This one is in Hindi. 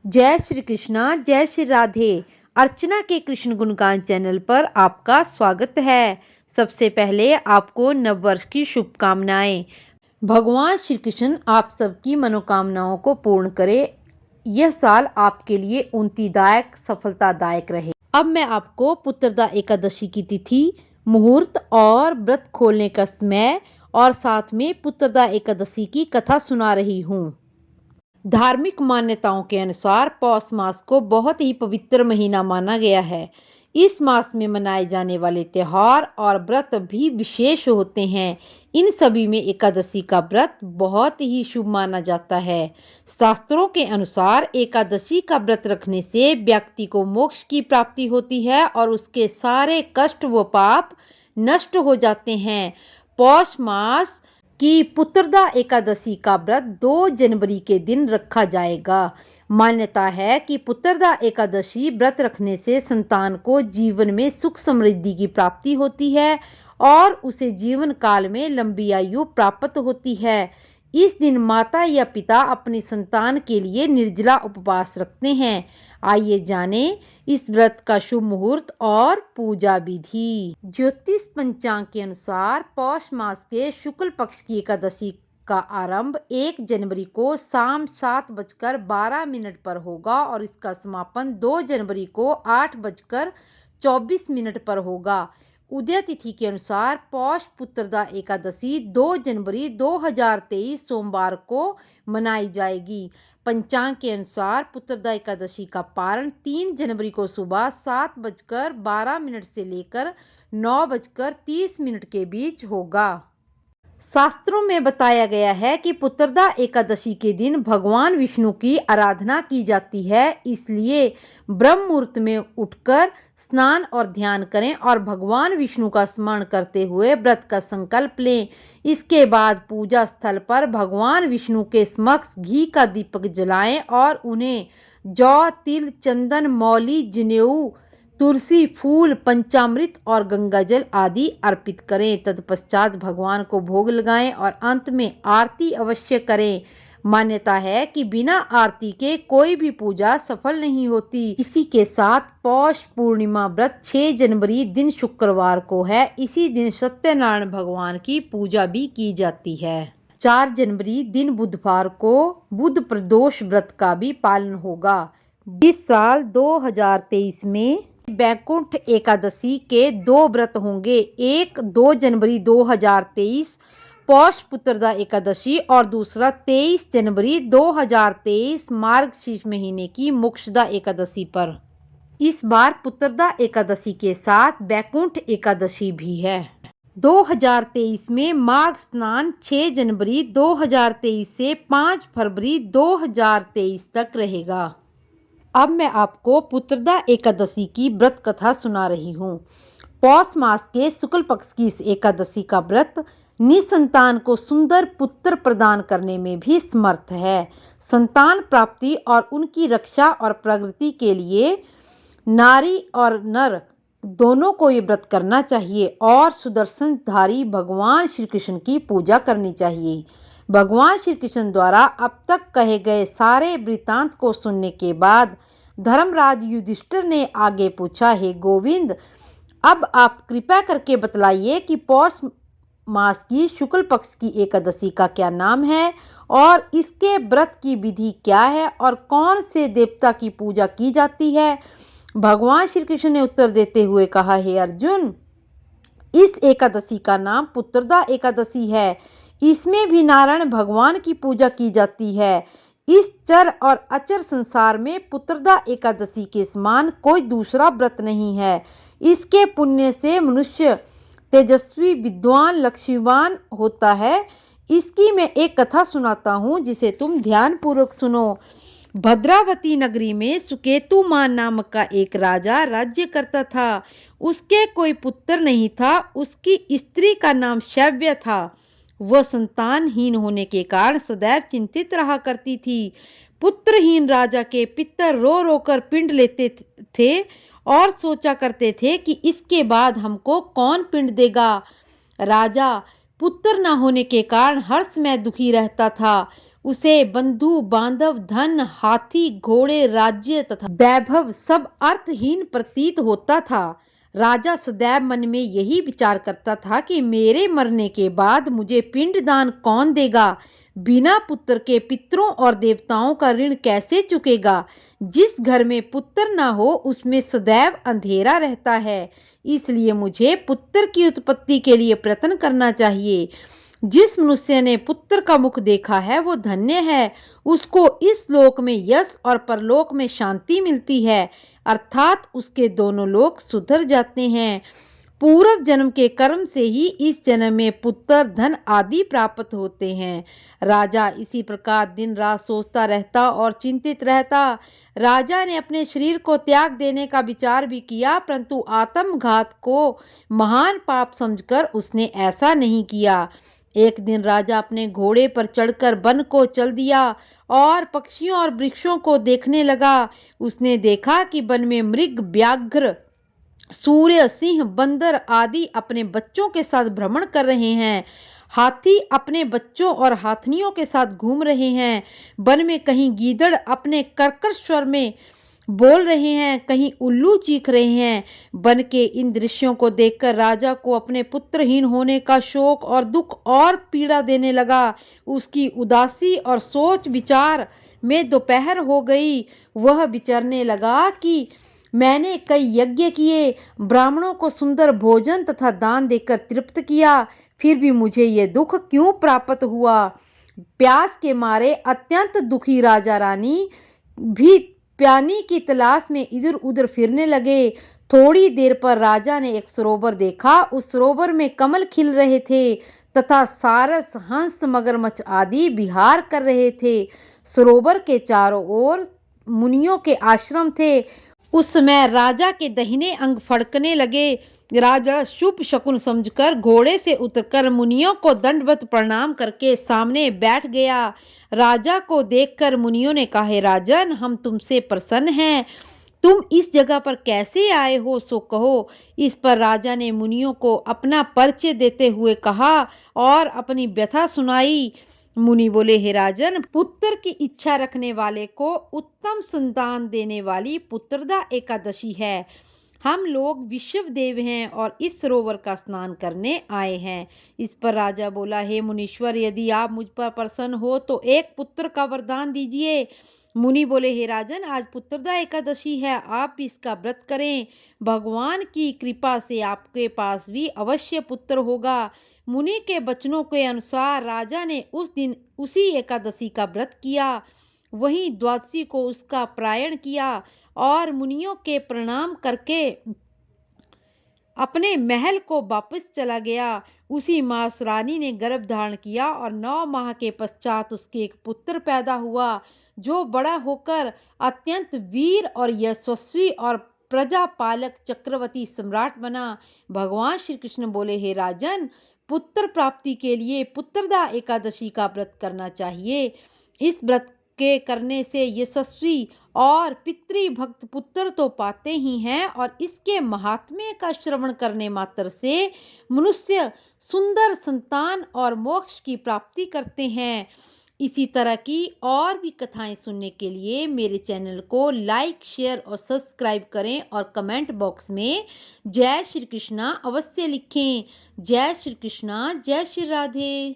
जय श्री कृष्णा, जय श्री राधे। अर्चना के कृष्ण गुणगान चैनल पर आपका स्वागत है। सबसे पहले आपको नववर्ष की शुभकामनाएं। भगवान श्री कृष्ण आप सबकी मनोकामनाओं को पूर्ण करे। यह साल आपके लिए उन्नतिदायक, सफलतादायक रहे। अब मैं आपको पुत्रदा एकादशी की तिथि, मुहूर्त और व्रत खोलने का समय और साथ में पुत्रदा एकादशी की कथा सुना रही हूँ। धार्मिक मान्यताओं के अनुसार पौष मास को बहुत ही पवित्र महीना माना गया है। इस मास में मनाए जाने वाले त्योहार और व्रत भी विशेष होते हैं। इन सभी में एकादशी का व्रत बहुत ही शुभ माना जाता है। शास्त्रों के अनुसार एकादशी का व्रत रखने से व्यक्ति को मोक्ष की प्राप्ति होती है और उसके सारे कष्ट व पाप नष्ट हो जाते हैं। पौष मास कि पुत्रदा एकादशी का व्रत 2 जनवरी के दिन रखा जाएगा। मान्यता है कि पुत्रदा एकादशी व्रत रखने से संतान को जीवन में सुख समृद्धि की प्राप्ति होती है और उसे जीवन काल में लंबी आयु प्राप्त होती है। इस दिन माता या पिता अपनी संतान के लिए निर्जला उपवास रखते हैं। आइए जाने इस व्रत का शुभ मुहूर्त और पूजा विधि। ज्योतिष पंचांग के अनुसार पौष मास के शुक्ल पक्ष की एकादशी का आरंभ 1 जनवरी को शाम 7:12 पर होगा और इसका समापन 2 जनवरी को 8:24 पर होगा। उदय तिथि के अनुसार पौष पुत्रदा एकादशी 2 जनवरी 2023 सोमवार को मनाई जाएगी। पंचांग के अनुसार पुत्रदा एकादशी का पारण 3 जनवरी को सुबह 7:12 से लेकर 9:30 के बीच होगा। शास्त्रों में बताया गया है कि पुत्रदा एकादशी के दिन भगवान विष्णु की आराधना की जाती है, इसलिए ब्रह्म मुहूर्त में उठकर स्नान और ध्यान करें और भगवान विष्णु का स्मरण करते हुए व्रत का संकल्प लें। इसके बाद पूजा स्थल पर भगवान विष्णु के समक्ष घी का दीपक जलाएं और उन्हें जौ, तिल, चंदन, मौली, जनेऊ, तुलसी, फूल, पंचामृत और गंगाजल आदि अर्पित करें। तत्पश्चात भगवान को भोग लगाएं और अंत में आरती अवश्य करें। मान्यता है कि बिना आरती के कोई भी पूजा सफल नहीं होती। इसी के साथ पौष पूर्णिमा व्रत 6 जनवरी दिन शुक्रवार को है। इसी दिन सत्यनारायण भगवान की पूजा भी की जाती है। 4 जनवरी दिन बुधवार को बुध प्रदोष व्रत का भी पालन होगा। इस साल 2023 में वैकुंठ एकादशी के 2 व्रत होंगे। एक 2 जनवरी 2023 पौष पुत्रदा एकादशी और दूसरा 23 जनवरी 2023 मार्गशीर्ष महीने की मोक्षदा एकादशी पर। इस बार पुत्रदा एकादशी के साथ वैकुंठ एकादशी भी है। 2023 में माघ स्नान 6 जनवरी 2023 से 5 फरवरी 2023 तक रहेगा। अब मैं आपको पुत्रदा एकादशी की व्रत कथा सुना रही हूँ। पौष मास के शुक्ल पक्ष की इस एकादशी का व्रत निसंतान को सुंदर पुत्र प्रदान करने में भी समर्थ है। संतान प्राप्ति और उनकी रक्षा और प्रगति के लिए नारी और नर दोनों को ये व्रत करना चाहिए और सुदर्शनधारी भगवान श्री कृष्ण की पूजा करनी चाहिए। भगवान श्री कृष्ण द्वारा अब तक कहे गए सारे वृत्तांत को सुनने के बाद धर्मराज युधिष्ठिर ने आगे पूछा, हे गोविंद, अब आप कृपया करके बतलाइए कि पौष मास की शुक्ल पक्ष की एकादशी का क्या नाम है और इसके व्रत की विधि क्या है और कौन से देवता की पूजा की जाती है। भगवान श्री कृष्ण ने उत्तर देते हुए कहा, हे अर्जुन, इस एकादशी का नाम पुत्रदा एकादशी है। इसमें भी नारायण भगवान की पूजा की जाती है। इस चर और अचर संसार में पुत्रदा एकादशी के समान कोई दूसरा व्रत नहीं है। इसके पुण्य से मनुष्य तेजस्वी, विद्वान, लक्ष्मीवान होता है। इसकी मैं एक कथा सुनाता हूँ जिसे तुम ध्यान पूर्वक सुनो। भद्रावती नगरी में सुकेतुमान नामक का एक राजा राज्य करता था। उसके कोई पुत्र नहीं था। उसकी स्त्री का नाम शैव्य था। वह संतानहीन होने के कारण सदैव चिंतित रहा करती थी। पुत्रहीन राजा के पिता रो रो कर पिंड लेते थे और सोचा करते थे कि इसके बाद हमको कौन पिंड देगा। राजा पुत्र न होने के कारण हर समय दुखी रहता था। उसे बंधु बांधव, धन, हाथी, घोड़े, राज्य तथा वैभव सब अर्थहीन प्रतीत होता था। राजा सदैव मन में यही विचार करता था कि मेरे मरने के बाद मुझे पिंडदान कौन देगा? बिना पुत्र के पितरों और देवताओं का ऋण कैसे चुकेगा? जिस घर में पुत्र न हो उसमें सदैव अंधेरा रहता है। इसलिए मुझे पुत्र की उत्पत्ति के लिए प्रयत्न करना चाहिए। जिस मनुष्य ने पुत्र का मुख देखा है वो धन्य है। उसको इस लोक में यश और परलोक में शांति मिलती है, अर्थात उसके दोनों लोक सुधर जाते हैं। पूर्व जन्म के कर्म से ही इस जन्म में पुत्र, धन आदि प्राप्त होते हैं। राजा इसी प्रकार दिन रात सोचता रहता और चिंतित रहता। राजा ने अपने शरीर को त्याग देने का विचार भी किया, परंतु आत्मघात को महान पाप समझकर उसने ऐसा नहीं किया। एक दिन राजा अपने घोड़े पर चढ़कर वन को चल दिया और पक्षियों और वृक्षों को देखने लगा। उसने देखा कि वन में मृग, व्याघ्र, सूर्य, सिंह, बंदर आदि अपने बच्चों के साथ भ्रमण कर रहे हैं। हाथी अपने बच्चों और हाथनियों के साथ घूम रहे हैं। वन में कहीं गीदड़ अपने कर्कश स्वर में बोल रहे हैं, कहीं उल्लू चीख रहे हैं। वन के इन दृश्यों को देखकर राजा को अपने पुत्रहीन होने का शोक और दुख और पीड़ा देने लगा। उसकी उदासी और सोच विचार में दोपहर हो गई। वह विचारने लगा कि मैंने कई यज्ञ किए, ब्राह्मणों को सुंदर भोजन तथा दान देकर तृप्त किया, फिर भी मुझे ये दुख क्यों प्राप्त हुआ? प्यास के मारे अत्यंत दुखी राजा रानी भी पानी की तलाश में इधर उधर फिरने लगे। थोड़ी देर पर राजा ने एक सरोवर देखा। उस सरोवर में कमल खिल रहे थे तथा सारस, हंस, मगरमच्छ आदि विहार कर रहे थे। सरोवर के चारों ओर मुनियों के आश्रम थे। उस समय राजा के दाहिने अंग फड़कने लगे। राजा शुभ शकुन समझकर घोड़े से उतरकर मुनियों को दंडवत प्रणाम करके सामने बैठ गया। राजा को देखकर मुनियों ने कहा, राजन, हम तुमसे प्रसन्न हैं। तुम इस जगह पर कैसे आए हो सो कहो। इस पर राजा ने मुनियों को अपना परिचय देते हुए कहा और अपनी व्यथा सुनाई। मुनि बोले, हे राजन, पुत्र की इच्छा रखने वाले को उत्तम संतान देने वाली पुत्रदा एकादशी है। हम लोग विश्व देव हैं और इस सरोवर का स्नान करने आए हैं। इस पर राजा बोला, हे मुनीश्वर, यदि आप मुझ पर प्रसन्न हो तो एक पुत्र का वरदान दीजिए। मुनि बोले, हे राजन, आज पुत्रदा एकादशी है, आप भी इसका व्रत करें। भगवान की कृपा से आपके पास भी अवश्य पुत्र होगा। मुनि के वचनों के अनुसार राजा ने उस दिन उसी एकादशी का व्रत किया। वहीं द्वादशी को उसका प्रायण किया और मुनियों के प्रणाम करके अपने महल को वापस चला गया। उसी मास रानी ने गर्भ धारण किया और 9 माह के पश्चात उसके एक पुत्र पैदा हुआ, जो बड़ा होकर अत्यंत वीर और यशस्वी और प्रजापालक चक्रवर्ती सम्राट बना। भगवान श्री कृष्ण बोले, हे राजन, पुत्र प्राप्ति के लिए पुत्रदा एकादशी का व्रत करना चाहिए। इस व्रत के करने से यशस्वी और पितृभक्त पुत्र तो पाते ही हैं और इसके महात्म्य का श्रवण करने मात्र से मनुष्य सुंदर संतान और मोक्ष की प्राप्ति करते हैं। इसी तरह की और भी कथाएं सुनने के लिए मेरे चैनल को लाइक, शेयर और सब्सक्राइब करें और कमेंट बॉक्स में जय श्री कृष्णा अवश्य लिखें। जय श्री कृष्णा, जय श्री राधे।